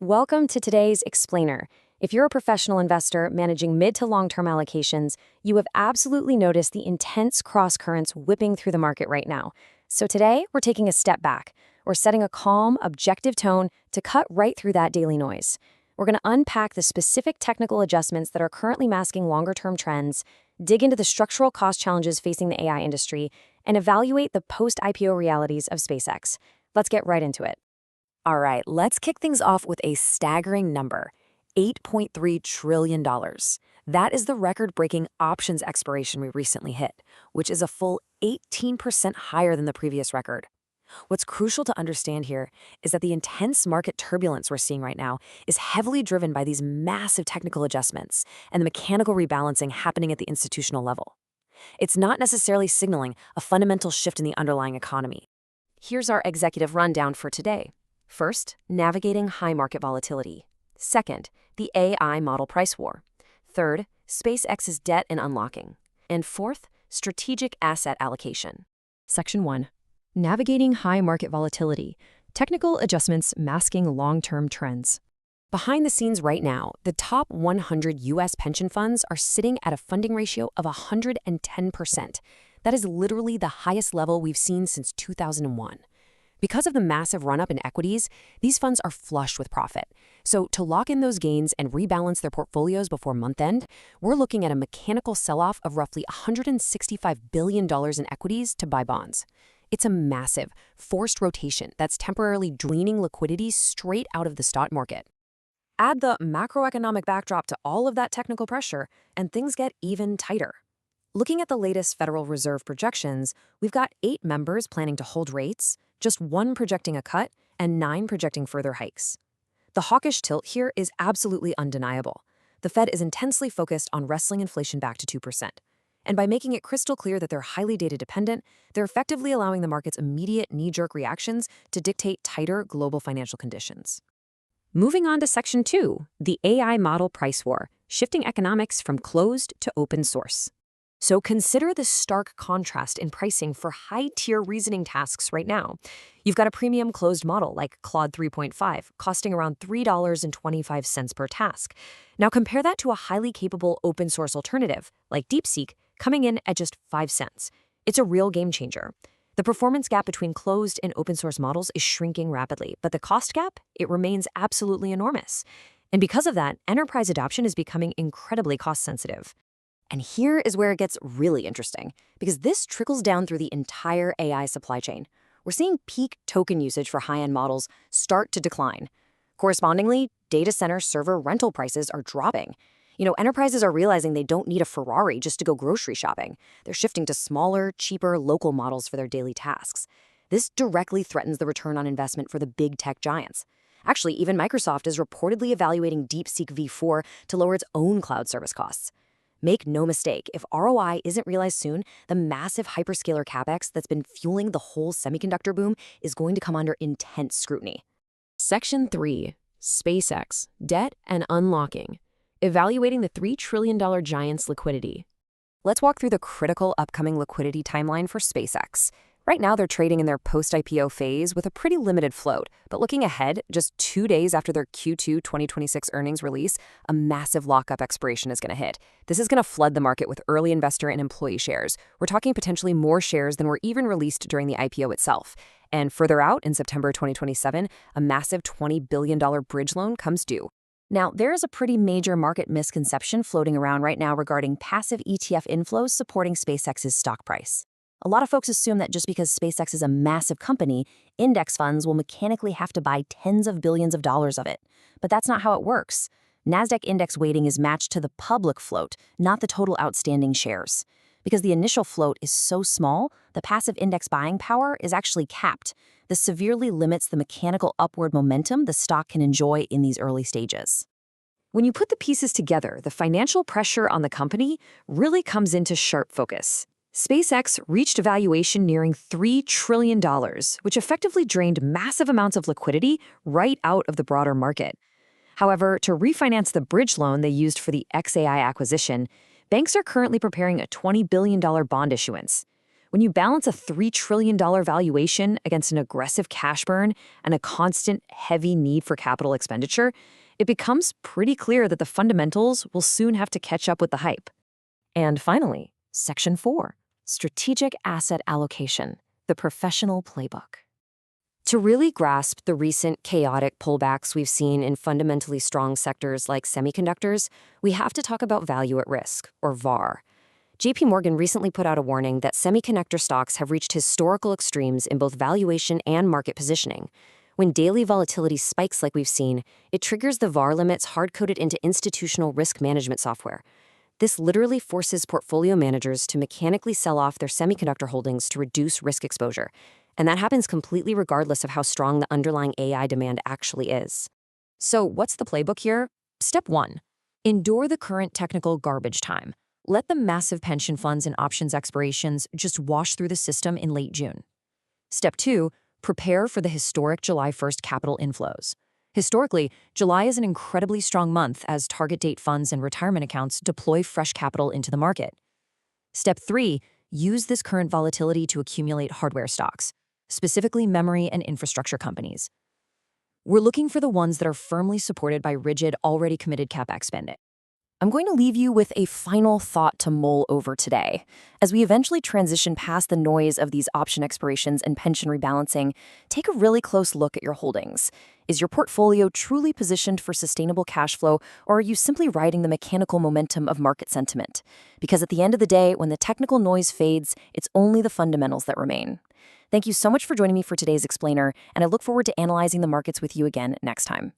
Welcome to today's Explainer. If you're a professional investor managing mid to long-term allocations, you have absolutely noticed the intense cross-currents whipping through the market right now. So today, we're taking a step back. We're setting a calm, objective tone to cut right through that daily noise. We're going to unpack the specific technical adjustments that are currently masking longer-term trends, dig into the structural cost challenges facing the AI industry, and evaluate the post-IPO realities of SpaceX. Let's get right into it. All right, let's kick things off with a staggering number, $8.3 trillion. That is the record-breaking options expiration we recently hit, which is a full 18% higher than the previous record. What's crucial to understand here is that the intense market turbulence we're seeing right now is heavily driven by these massive technical adjustments and the mechanical rebalancing happening at the institutional level. It's not necessarily signaling a fundamental shift in the underlying economy. Here's our executive rundown for today. First, navigating high market volatility. Second, the AI model price war. Third, SpaceX's debt and unlocking. And fourth, strategic asset allocation. Section 1. Navigating high market volatility. Technical adjustments masking long-term trends. Behind the scenes right now, the top 100 U.S. pension funds are sitting at a funding ratio of 110%. That is literally the highest level we've seen since 2001. Because of the massive run-up in equities, these funds are flush with profit. So to lock in those gains and rebalance their portfolios before month-end, we're looking at a mechanical sell-off of roughly $165 billion in equities to buy bonds. It's a massive, forced rotation that's temporarily draining liquidity straight out of the stock market. Add the macroeconomic backdrop to all of that technical pressure, and things get even tighter. Looking at the latest Federal Reserve projections, we've got 8 members planning to hold rates, just 1 projecting a cut, and 9 projecting further hikes. The hawkish tilt here is absolutely undeniable. The Fed is intensely focused on wrestling inflation back to 2%. And by making it crystal clear that they're highly data-dependent, they're effectively allowing the market's immediate knee-jerk reactions to dictate tighter global financial conditions. Moving on to Section 2, the AI model price war, shifting economics from closed to open source. So consider the stark contrast in pricing for high-tier reasoning tasks right now. You've got a premium closed model like Claude 3.5 costing around $3.25 per task. Now compare that to a highly capable open-source alternative like DeepSeek coming in at just 5 cents. It's a real game changer. The performance gap between closed and open-source models is shrinking rapidly, but the cost gap, it remains absolutely enormous. And because of that, enterprise adoption is becoming incredibly cost-sensitive. And here is where it gets really interesting, because this trickles down through the entire AI supply chain. We're seeing peak token usage for high-end models start to decline. Correspondingly, data center server rental prices are dropping. Enterprises are realizing they don't need a Ferrari just to go grocery shopping. They're shifting to smaller, cheaper, local models for their daily tasks. This directly threatens the return on investment for the big tech giants. Actually, even Microsoft is reportedly evaluating DeepSeek V4 to lower its own cloud service costs. Make no mistake, if ROI isn't realized soon, the massive hyperscaler capex that's been fueling the whole semiconductor boom is going to come under intense scrutiny. Section 3. SpaceX, Debt and Unlocking. Evaluating the $3 trillion giant's liquidity. Let's walk through the critical upcoming liquidity timeline for SpaceX. Right now, they're trading in their post-IPO phase with a pretty limited float. But looking ahead, just 2 days after their Q2 2026 earnings release, a massive lockup expiration is going to hit. This is going to flood the market with early investor and employee shares. We're talking potentially more shares than were even released during the IPO itself. And further out, in September 2027, a massive $20 billion bridge loan comes due. Now, there is a pretty major market misconception floating around right now regarding passive ETF inflows supporting SpaceX's stock price. A lot of folks assume that just because SpaceX is a massive company, index funds will mechanically have to buy tens of billions of dollars of it. But that's not how it works. NASDAQ index weighting is matched to the public float, not the total outstanding shares. Because the initial float is so small, the passive index buying power is actually capped. This severely limits the mechanical upward momentum the stock can enjoy in these early stages. When you put the pieces together, the financial pressure on the company really comes into sharp focus. SpaceX reached a valuation nearing $3 trillion, which effectively drained massive amounts of liquidity right out of the broader market. However, to refinance the bridge loan they used for the XAI acquisition, banks are currently preparing a $20 billion bond issuance. When you balance a $3 trillion valuation against an aggressive cash burn and a constant, heavy need for capital expenditure, it becomes pretty clear that the fundamentals will soon have to catch up with the hype. And finally, Section 4, Strategic Asset Allocation, the Professional Playbook. To really grasp the recent chaotic pullbacks we've seen in fundamentally strong sectors like semiconductors, we have to talk about value at risk, or VAR. JP Morgan recently put out a warning that semiconductor stocks have reached historical extremes in both valuation and market positioning. When daily volatility spikes like we've seen, it triggers the VAR limits hard-coded into institutional risk management software. This literally forces portfolio managers to mechanically sell off their semiconductor holdings to reduce risk exposure. And that happens completely regardless of how strong the underlying AI demand actually is. So what's the playbook here? Step 1. Endure the current technical garbage time. Let the massive pension funds and options expirations just wash through the system in late June. Step 2. Prepare for the historic July 1st capital inflows. Historically, July is an incredibly strong month as target date funds and retirement accounts deploy fresh capital into the market. Step 3. Use this current volatility to accumulate hardware stocks, specifically memory and infrastructure companies. We're looking for the ones that are firmly supported by rigid, already committed CapEx spending. I'm going to leave you with a final thought to mull over today. As we eventually transition past the noise of these option expirations and pension rebalancing, take a really close look at your holdings. Is your portfolio truly positioned for sustainable cash flow, or are you simply riding the mechanical momentum of market sentiment? Because at the end of the day, when the technical noise fades, it's only the fundamentals that remain. Thank you so much for joining me for today's explainer, and I look forward to analyzing the markets with you again next time.